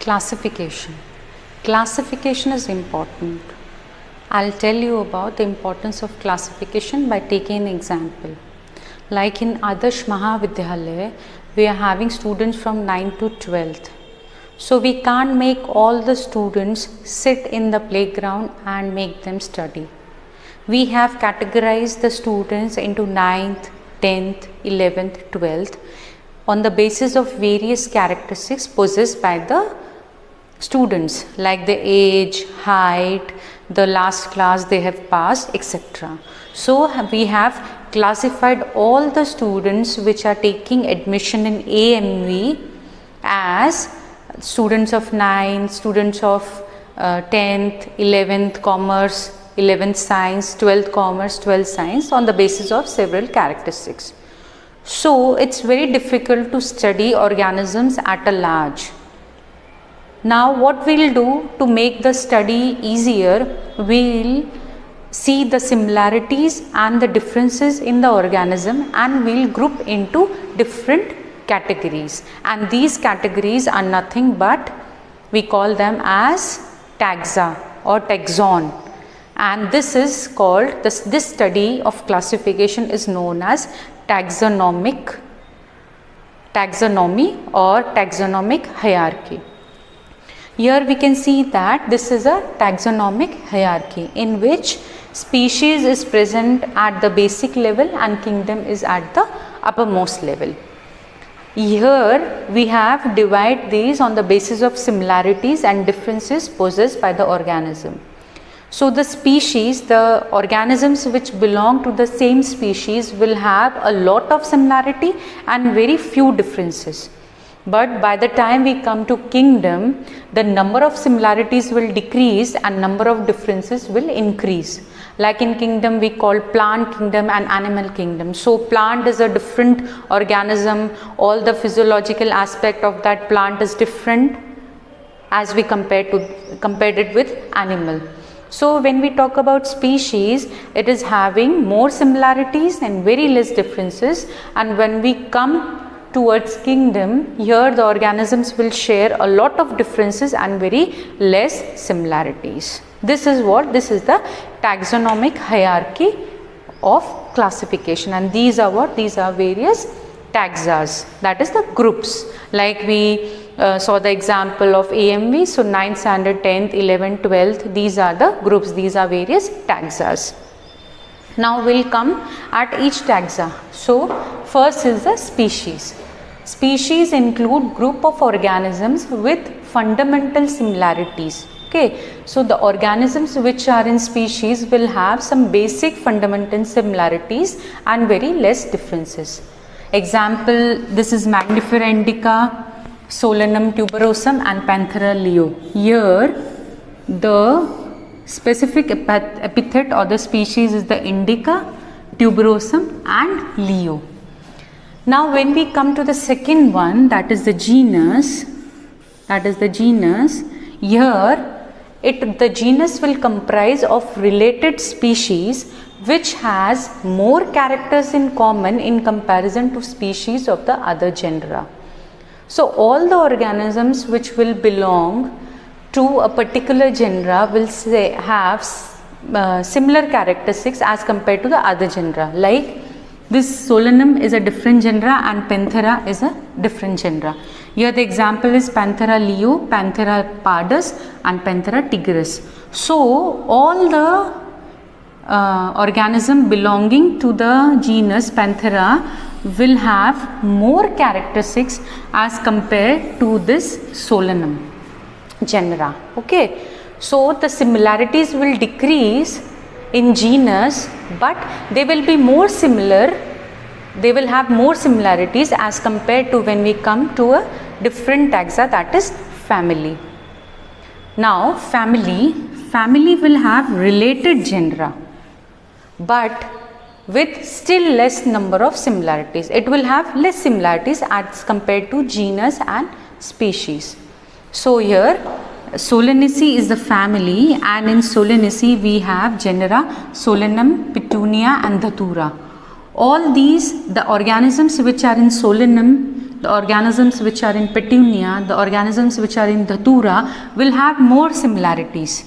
Classification. Classification is important. I'll tell you about the importance of classification by taking an example. Like in Adarsh Mahavidyalaya, we are having students from 9th to 12th. So we can't make all the students sit in the playground and make them study. We have categorized the students into 9th, 10th, 11th, 12th on the basis of various characteristics possessed by the students, like the age, height, the last class they have passed, etc. So we have classified all the students which are taking admission in AMV as students of 9th, students of 10th, 11th commerce, 11th science, 12th commerce, 12th science on the basis of several characteristics. So it's very difficult to study organisms at a large. Now what we'll do to make the study easier, we'll see the similarities and the differences in the organism and we'll group into different categories, and these categories are nothing but we call them as taxa or taxon, and this is called this study of classification is known as taxonomy or taxonomic hierarchy. Here we can see that this is a taxonomic hierarchy in which species is present at the basic level and kingdom is at the uppermost level. Here we have divided these on the basis of similarities and differences possessed by the organism. So the species, the organisms which belong to the same species will have a lot of similarity and very few differences. But by the time we come to kingdom, the number of similarities will decrease and number of differences will increase. Like in kingdom we call plant kingdom and animal kingdom. So plant is a different organism, all the physiological aspect of that plant is different as we compared it with animal. So when we talk about species, it is having more similarities and very less differences, and when we come towards kingdom, here the organisms will share a lot of differences and very less similarities. This is the taxonomic hierarchy of classification, and these are various taxas, that is the groups. Like we saw the example of AMV, so 9th standard, 10th, 11th, 12th, these are the groups, these are various taxas. Now we'll come at each taxa. So first is the species. Species include group of organisms with fundamental similarities. Okay, so the organisms which are in species will have some basic fundamental similarities and very less differences. Example, this is Magnifera indica, Solanum tuberosum and Panthera leo. Here the specific epithet or the species is the indica, tuberosum and leo. Now when we come to the second one, that is the genus, here the genus will comprise of related species which has more characters in common in comparison to species of the other genera. So all the organisms which will belong to a particular genera will have similar characteristics as compared to the other genera. Like this Solanum is a different genera and Panthera is a different genera. Here the example is Panthera leo, Panthera pardus and Panthera tigris. So all the organism belonging to the genus Panthera will have more characteristics as compared to this Solanum genera. Okay, so the similarities will decrease in genus, but they will be more similar, they will have more similarities as compared to when we come to a different taxa, that is family. Now family will have related genera but with still less number of similarities. It will have less similarities as compared to genus and species. So here Solanaceae is the family, and in Solanaceae we have genera Solanum, Petunia and Datura. All these, the organisms which are in Solanum the organisms which are in Petunia, the organisms which are in Datura will have more similarities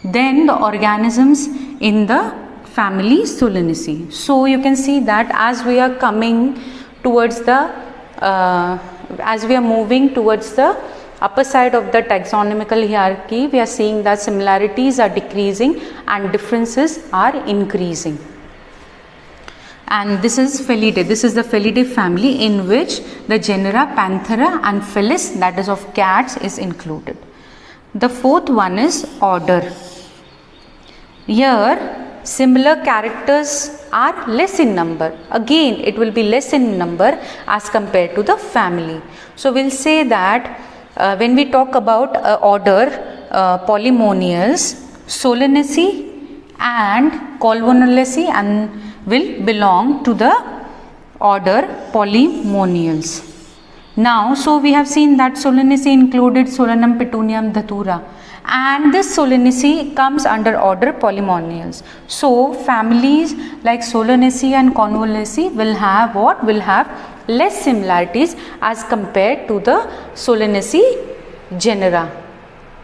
than the organisms in the family Solanaceae. So you can see that as we are coming towards the as we are moving towards the upper side of the taxonomical hierarchy, we are seeing that similarities are decreasing and differences are increasing. And this is Felidae. This is the Felidae family in which the genera Panthera and Felis, that is of cats, is included. The fourth one is order. Here similar characters are less in number. Again, it will be less in number as compared to the family. So we'll say that when we talk about order, Polymonials, Solanaceae and Colvonulaceae and will belong to the order Polymonials. Now, so we have seen that Solanaceae included Solanum, Petunium, Datura, and this Solanaceae comes under order Polymonials. So families like Solanaceae and Convolvulaceae will have what? Will have less similarities as compared to the Solanaceae genera.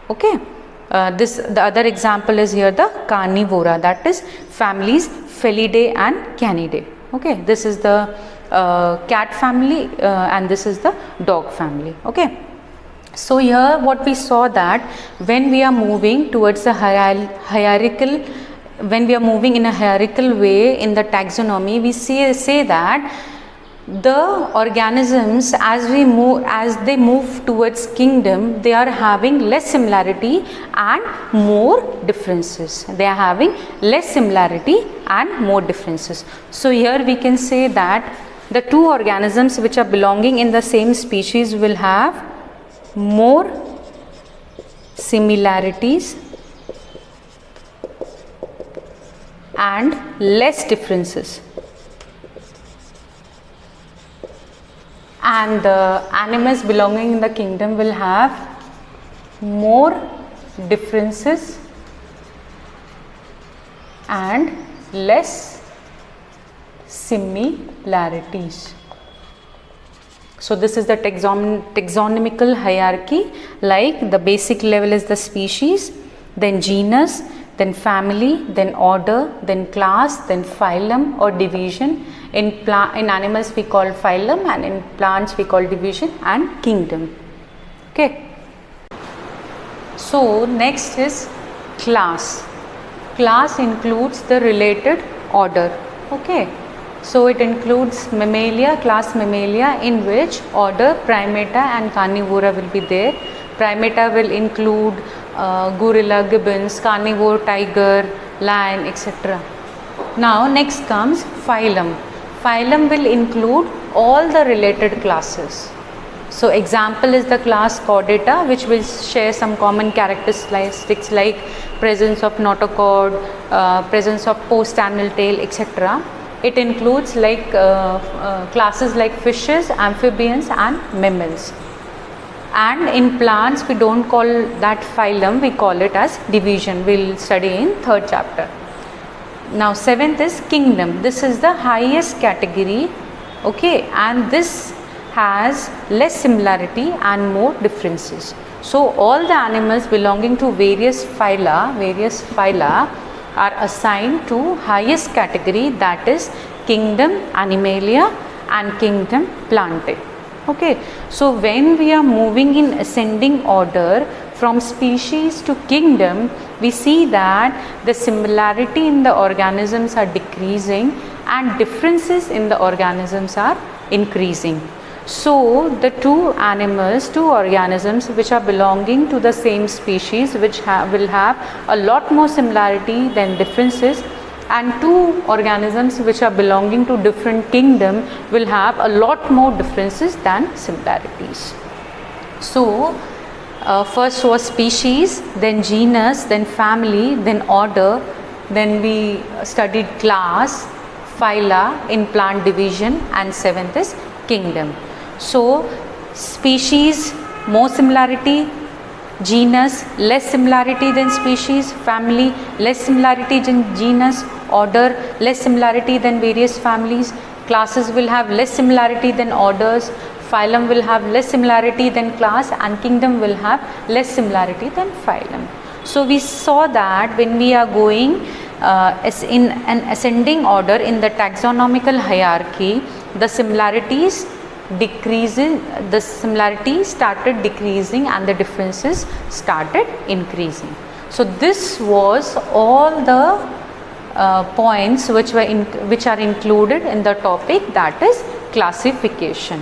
Okay. The other example is here the Carnivora, that is families Felidae and Canidae. Okay, this is the cat family and this is the dog family. Okay. So here what we saw that when we are moving towards the hierarchical, when we are moving in a hierarchical way in the taxonomy, we say that the organisms as they move towards kingdom, they are having less similarity and more differences. They are having less similarity and more differences. So here we can say that the two organisms which are belonging in the same species will have more similarities and less differences. And the animals belonging in the kingdom will have more differences and less similarities. So this is the taxonomical hierarchy, like the basic level is the species, then genus, then family, then order, then class, then phylum or division. In animals we call phylum and in plants we call division and kingdom. Okay. So next is class. Class includes the related order. Okay. So it includes Mammalia, class Mammalia, in which order Primata and Carnivora will be there. Primata will include gorilla, gibbons, carnivore, tiger, lion, etc. Now next comes phylum. Phylum will include all the related classes. So example is the class Chordata, which will share some common characteristics like presence of notochord, presence of post-anal tail, etc. It includes like classes like fishes, amphibians and mammals. And in plants we don't call that phylum, we call it as division. We will study in third chapter. Now seventh is kingdom. This is the highest category, okay, and this has less similarity and more differences. So all the animals belonging to various phyla are assigned to highest category, that is kingdom Animalia and kingdom Plantae. Okay, so when we are moving in ascending order from species to kingdom, we see that the similarity in the organisms are decreasing and differences in the organisms are increasing. So the two organisms which are belonging to the same species, which will have a lot more similarity than differences, and two organisms which are belonging to different kingdom will have a lot more differences than similarities. So first was species, then genus, then family, then order, then we studied class, phyla in plant division, and seventh is kingdom. So species more similarity, genus less similarity than species, family less similarity than genus, order less similarity than various families, classes will have less similarity than orders, phylum will have less similarity than class, and kingdom will have less similarity than phylum. So we saw that when we are going in an ascending order in the taxonomical hierarchy, the similarities started decreasing and the differences started increasing. So this was all the points which are included in the topic, that is classification.